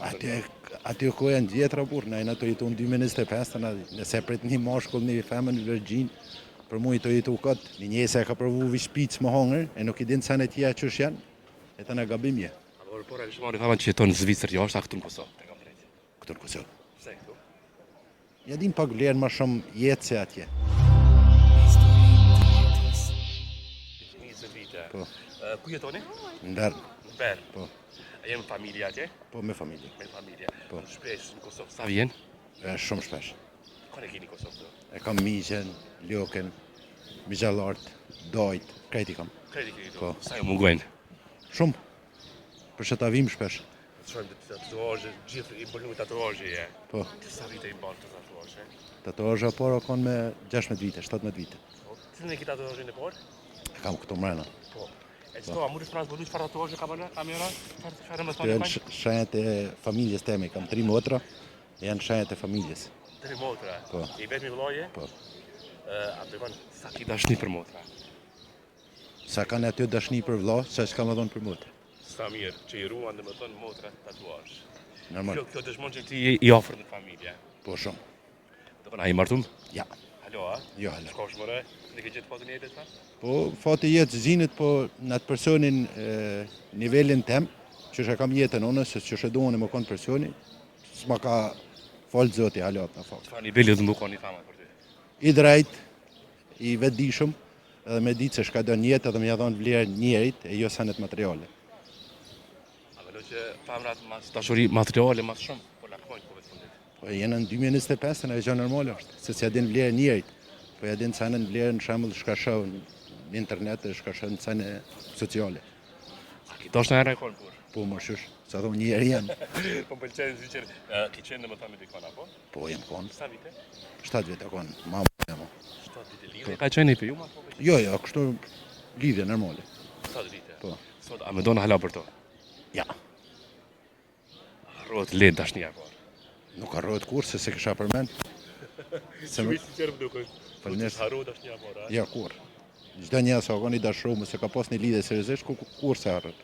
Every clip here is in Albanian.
Aty ku janë djetra burr, na ato jetu në 2025, nëse pret një mashkull, një femër, një virgjin, për mu i të jetu kot, një njëse ka provu vi shpic më hongër, e nuk i din sa në tja që janë, e të në gabimje. Por e shumë faman që jeton në Zvicër jashtë, a këtu në Kosovë? Këtu në Kosovë. Pse këtu? Ja din pak vlerën më shumë jetë se atje. 20 vite. Po. Ku jetoni? Në Bernë. Në Bernë. Po. A jem familje atje? Po, me familje. Me familje. Po. Shpesh në Kosovë. Sa vjen? Shumë shpesh. Kone keni Kosovë? E kam Migjen, Ljoken, Migjallart, Dojt, krejt i kam. Kredi keni Po. Sa ju mungojnë? Shumë. Për që ta vim shpesh. Të shojmë të tatuazhe, gjithë i bënu tatuazhe je. Po. Sa vite i bën të tatuazhe? Tatuazha por konë me 16 vite, 17 vite. Po. Cilën e ki tatuazhin e por? E kam këto mrena. Po. E qëto, a mund të shpras bëllu çfarë tatuazhe kamera? Çfarë më Këto thonë janë faj? shenjat e familjes teme, kam 3 motra, janë shenjat e familjes. 3 motra. Po. I vetmi vëllaje? Po. A bëjmë sa ki dashni për motra? Sa kanë aty dashni për vëlla, sa s'ka më dhënë për motra. Sa mirë, që i ruan dhe më thonë motra tatuazh. Normal. Kjo dëshmon që ti i ofër në familje. Po shumë. Do përna i martum? Ja. Halo, a? Jo, hala. Shkosh mëre? Në ke gjithë fatin e jetës ta? Po fati jetë zinit, po në atë personin nivelin tem, që shë kam jetën unë, se që shë duhen e më konë personi, s'ma ka falë zoti halat në fakt. Çfarë niveli do më koni fama për ty? I drejt, i vetëdijshëm, edhe me ditë se shka do njetë edhe me ja dhonë vlerë njerit e jo sanet materiale. A mendoj që famrat mas dashuri materiale mas shumë, po lakmojnë po vetë fundit. Po jenë në 2025, në e gjë normal është, se s'ja din vlerë njerit, po ja din sanet vlerë në shambull shka shoh në internet, shka shoh në sanet sociale. A ki dosh në herë e konë kur? Po më shush, sa thonë njerë janë. Po më pëlqen Zvicër, ki qenë dhe më thamë me dikon apo? Po jem konë, Sa vite? 7 vite konë, mamë e mo. 7 vite lidhje. Ka qenë i për ju ma po? Jo, kështu lidhje normale. 7 vite. Po. Sot, a me do në hala për to? Ja, Harrohet le dashnia po. nuk harrohet kur se kisha përmend. Se më sinqer më duket. Për nes- Harrohet dashnia po, a? ja kur. Çdo një sa koni dashruar, se ka pas një lidhje seriozisht kur se harrot.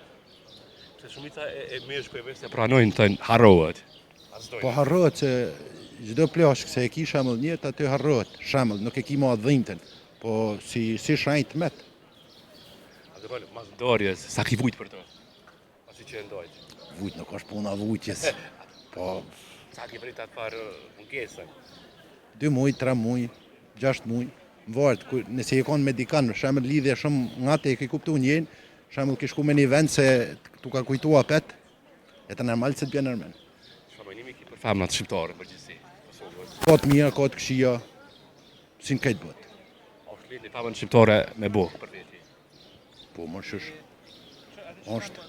Se shumica e meshkujve se pranojnë thënë harrohet. Po harrohet se çdo plashk se e ki shembull një aty harrohet. Shembull, nuk e ki më dhimbten, po si shenjt met. A do bëjmë mas dorjes, sa ki vujt për to. Pasi që e ndojt. Vujt nuk është puna vujtjes. Po Sa ki vrit atë parë mungesën. 2 muaj, 3 muaj, 6 muaj. Varet, nëse je konë medikan, për shembull lidhje shumë ngate e ke kuptu njën, shembull ke shku me një vend se tu ka kujtua pet, e të normal se të bjen nërmen. Shpërbënimi ki për famnat shqiptare në përgjithësi. Kosovës. Ka të mira, ka të këshia, si në këtë botë. A është lidhni famën shqiptare me bo për veti. Po, më shush. Është,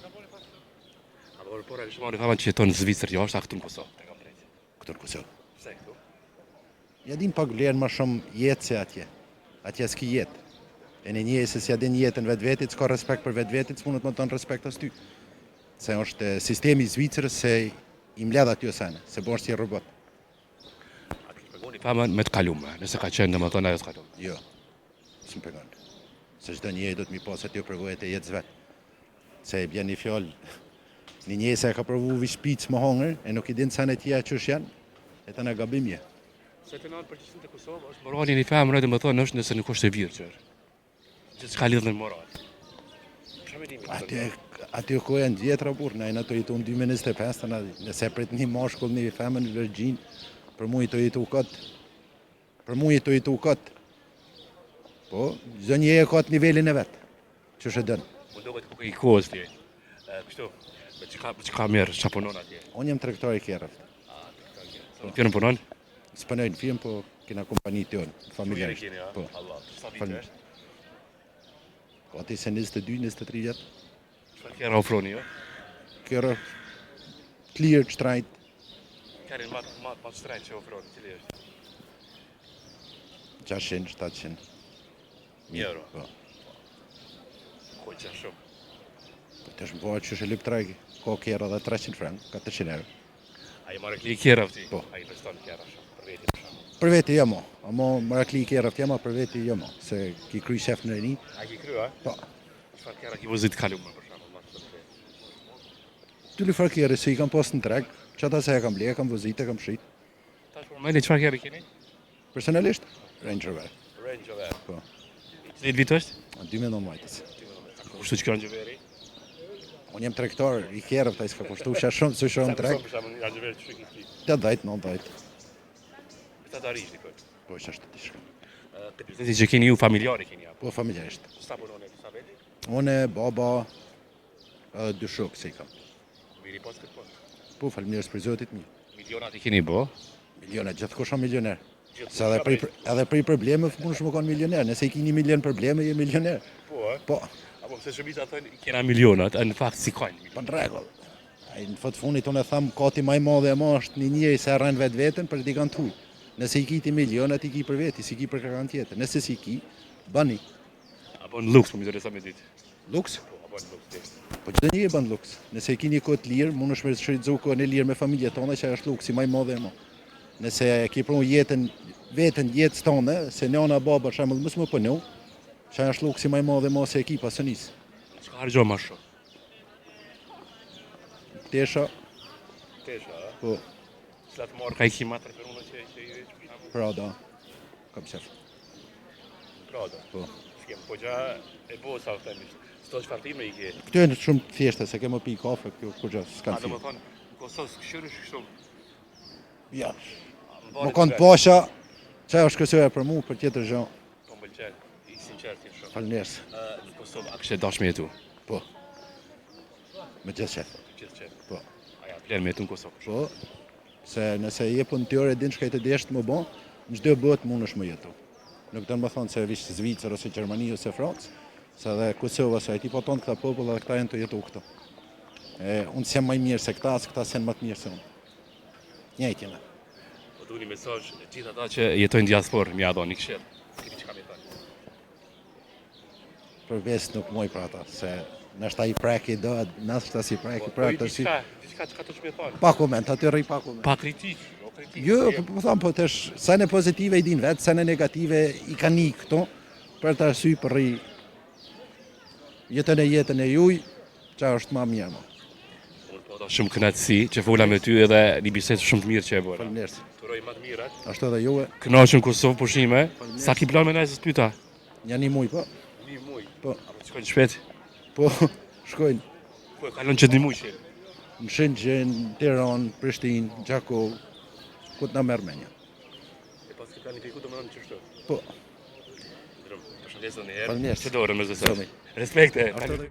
A do por e shumë famën që jeton në Zvicër jashtë, a këtu në Kosovë, te kam drejtë. këtë në Kosovë. Pse këtu? Ja din pak vlerën më shumë jetë se atje. Atje s'ki jetë. E në një se s'ja din jetën vetë vetit, s'ka respekt për vetë vetit, s'munët më tonë respekt as ty. Se është sistemi i Zvicrës se i mbledh aty sene, se bërë si robot. A ki shpërbëni famën me të kalume, nëse ka qenë dhe më thonë ajo të kalume. Jo, s'më pegon. Se çdo njeri do të mi pas aty përvojët e jetës vetë. Se e bjen një fjallë, një njeri se ka provu vi shpic më hongër, e nuk i din sa në tja që janë, e të në gabimje. Se të nënë përgjithësin të Kosovë, është morali një femër dhe më thonë është nëse nuk është e virgjër. Gjithë s'ka lidhë në moral. Aty ku janë djetra burr, na ato jetu në 2025, nëse prit një mashkull, një femër, një virgjin, për mu i të jetu këtë. Për mu i të jetu këtë. Po, çdo njeri ka të nivelin e vetë, që shë dënë. Më duket ku i kohës ti. Kështu, me që ka merë, që punon atje. Unë jem tregtar i kerrëft. Në firmë punon? S'punoj në firmë, po kena kompani të jonë, familjarisht. Keni, a? Po, Allah, sa vite Fal- është? gati se 22, 23 vjetë. Çfarë kera ofroni, jo? Kerë, clear, shtrajt, Kerin ma shtrejt që ofroni, cili është? 600, 700. Euro. Po, Ko që shumë. po të është më bëhet që shë lip trajki. Ka kera dhe 300 frank, 400 euro. A i marrë kli kera vëti? Po. A i investon kera shumë, për veti për shumë. Për veti jamo, amo marakli i kera fjema, për veti jamo, se ki kry shef në rini. A ki krya? Po, Çfarë kera ki vëzit kalume për shumë, ma të të ty li farkere se i kam pas në treg, Çata se e kam ble, e kam vozit, e kam shit. Tash për mendje çfarë keni keni? Personalisht, Range Rover. Range Rover. Po. Cili vit është? 2019. Kushtu që kanë gjëveri? Unë jem tregtar, i kerrë taj s'ka kushtu që shumë, së shumë treg. Për shembull, kanë gjëveri çu kiti. 80, 90. Sa të arish dikoj. Po që është të shkëm. Te prezenti që keni ju familjare keni apo? Po familjarisht. Sa punoni sa veti? Unë, baba, dy shok se i kam. Miri pas këtë punë. Po faleminderit për zotit mi. Milionat i keni bo? Miliona, gjithkush është milioner. Se edhe prej probleme mundesh më kanë milioner. Nëse i keni milion probleme, je milioner. Po, Po, apo pse shërbisa thonë kena milionat, në fakt si kanë. po në rregull. Ai në fakt fundit unë tham kati më i madh e më është një njeri se rën vetveten për t'i kanë thuj. Nëse i kiti milionat i ki për veti, si ki për kërkan tjetër. Nëse si ki, bani. Apo në luks, po më sa me ditë. Luks? Po, apo në luks test. Po çdo njeri bën luks. Nëse i keni kohë të lirë, mundesh me shfrytëzu kohën e lirë me familjen tonë, që është luksi më i madh e më. Nëse e ke pru vetën jetës tonë, se nëna baba për shembull mos më punu, që është luksi më i madh e më se e ki pasionis. Çka harxho më shumë? Tesha, Tesha, a? po, S'la të marrë ka i kima të referunë që i veç për shembull. Prada, kam qef. Prada. Po. S'kem, po gja e bo sa themisht. S'to çfarë time i ke. Këtu janë shumë të thjeshta, se ke më pi kafe këtu kur gjë s'kan A do më fi. thonë, në Kosovë këshyrësh kështu. Ja. Më kanë pasha, çaj është kësaj për mua, për tjetër gjë. Po më pëlqen, i sinqert i shumë. Faleminderit. Në Kosovë a kështë dashme jetu? Po. Me gjithë qef. Gjithë që. Po. Aja, plen me jetu në Kosovë. Po. Se nëse je punëtor e din çka të desh të më bën, në çdo botë mundesh më jetu. Nuk do të më thonë se vish Zvicër ose Gjermani ose Francë, se edhe Kosova se ai ti po ton këta popull dhe këta janë të jetu këtu. Unë s'jam më i mirë se këta, se këta janë më të mirë se unë. Njëjtë jemi. Po du një mesazh gjithë ata që jetojnë diasporë, mja do një këshill. Keni çka me thënë? Për vesë nuk moj për ata, se nështë i preki do, nështë si preki për ata si... Diçka çka të shme thonë? Pa koment, aty rri pa koment. Pa kritik, jo kritik. Jo, po thamë, po tesh, sene pozitive i din vetë, sene negative i ka një këto, për të arsy për rri jetën e juj, që është ma mirë më. Unë po da shumë kënaqësi që fola me ty edhe një bisedë shumë të mirë që e bëra. Faleminderit. Turoj më të mirat. Ashtu edhe juve, Kënaqem Kosovë pushime. Sa ki plan me nëjës pyta? janë një muj, po. Një muj. Po. Apo shkojnë shpejt? Po, shkojnë Po e kalon që një muj që. në Shëngjën, Tiranë, Prishtinë, Gjakov, ku të na merr menja. E pas këtë planifiku do më dhënë qështu. Po, Përshëndesë dhe një herë. Faleminderit. Që dorë më zësë. Somi. Respekte. ashtu edhe